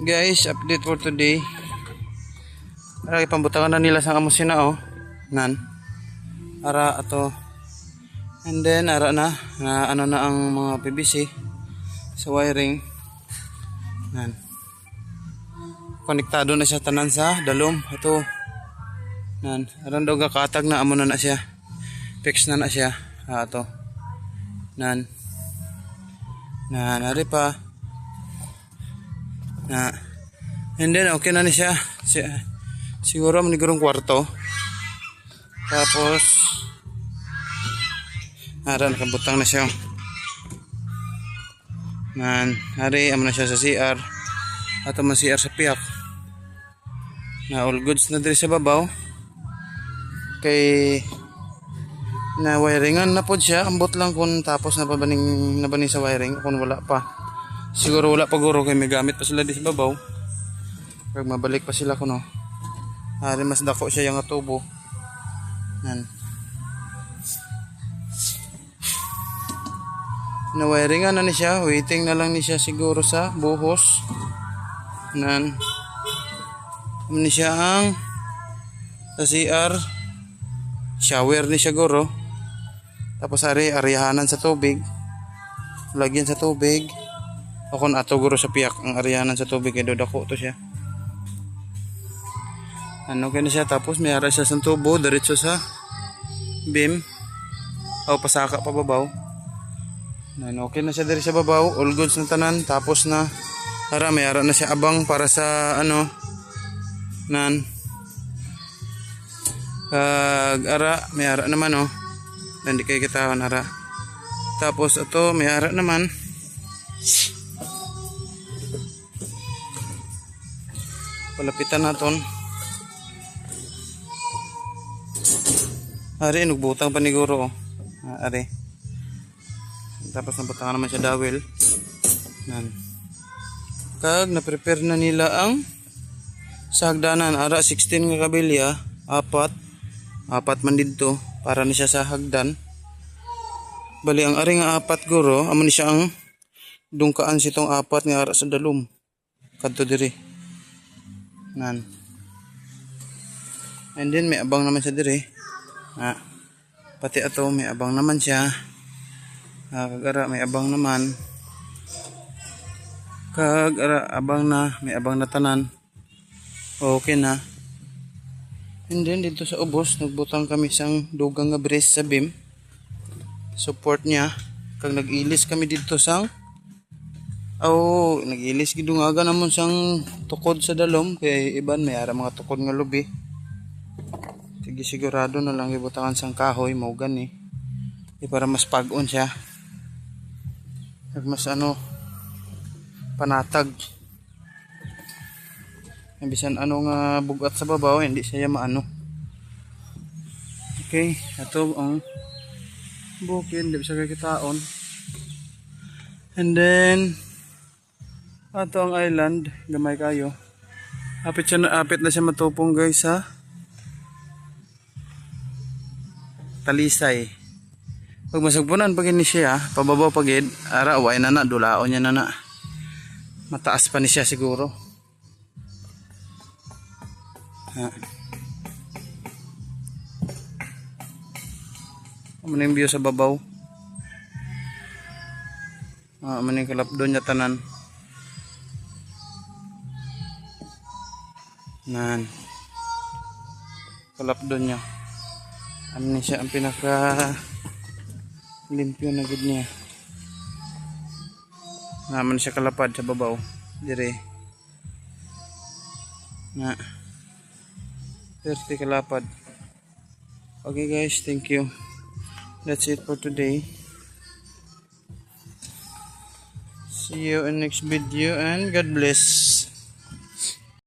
Guys, update for today. Ara ipambutangan na nila sa amusina oh. Nan. Ara ato. And then ara na ano na ang mga PVC sa wiring. Nan. Konektado na siya tanan sa dalom. Ito. Nan, aran daw gakatag na amo na siya. Fix na siya. Ato. Nan. Ari pa. And then okay na ni siya. Siguro manigurong kwarto. Tapos nakabutang na siya. Hari amo na siya sa CR. Ato man CR sa piyak. All goods na diri sa babaw. Kay na wiringan na po siya. Ambot lang kung tapos na baning sa wiring. Kung wala pa. Siguro wala pa guro kay may gamit pa sila di sa babaw. Pag mabalik pa sila kuno. Hari mas dako siya yung tubo. Na wiringan na ni siya. Waiting na lang ni siya siguro sa buhos. Ni siya ang sa CR. Shower ni siya guro. Tapos ariyahanan sa tubig. Lagyan sa tubig. O kung ato guro sa piyak ang ariyahanan sa tubig kay dodako to siya. Kaya na siya tapos may ara siya sa tubo diretso sa beam. O pasaka pa babaw. Okay na siya diri sa babaw. All goods na tanan. Tapos na may ara na siya abang para sa may ara naman hindi kayo kitawan ara. Tapos ito may ara naman. Palapitan naton. Ari nugbutang paniguro ari. Tapos nabutangan naman siya dawel. Kag na-prepare na nila ang sa hagdanan. Ara 16 nga kabilya. Apat man dito para ni siya sa hagdan. Bali ang ari nga apat guro amo ni siya ang dungkaan sitong apat nga ara sa dalom kadto diri. And then may abang naman siya diri. Pati ato may abang naman siya. Kagara may abang naman. Kagara abang na may abang na tanan. Okay na. And then dito sa ubos nagbutang kami sang dugang nga brace sa beam. Support niya. Kag nag-ilis kami dito sang nag-ilis gidungaga namon sang tukod sa dalom kay iban may ara mga tukod nga lubi. Sige sigurado na lang ibutangan sang kahoy mao gani. Para mas pag-on siya. Kag mas panatag. Bisan nga bugat sa babaw hindi siya maano. Okay, ato ang bukid di bisa kitaon. And then ato ang island gamay kayo. Apit na siya matupong guys sa Talisay. Pag masagpunan pag ni siya pababaw pagid ara way na dulaon niya na mataas pa ni siya siguro. Maning view sa babaw. Maning kalapdon niya tanan. Kalapdon niya. Ano siya ang pinaka limpyo na gud niya. Naman siya kalapad sa babaw. Dire. 30 kalapad. Okay guys, thank you. That's it for today. See you in next video and God bless.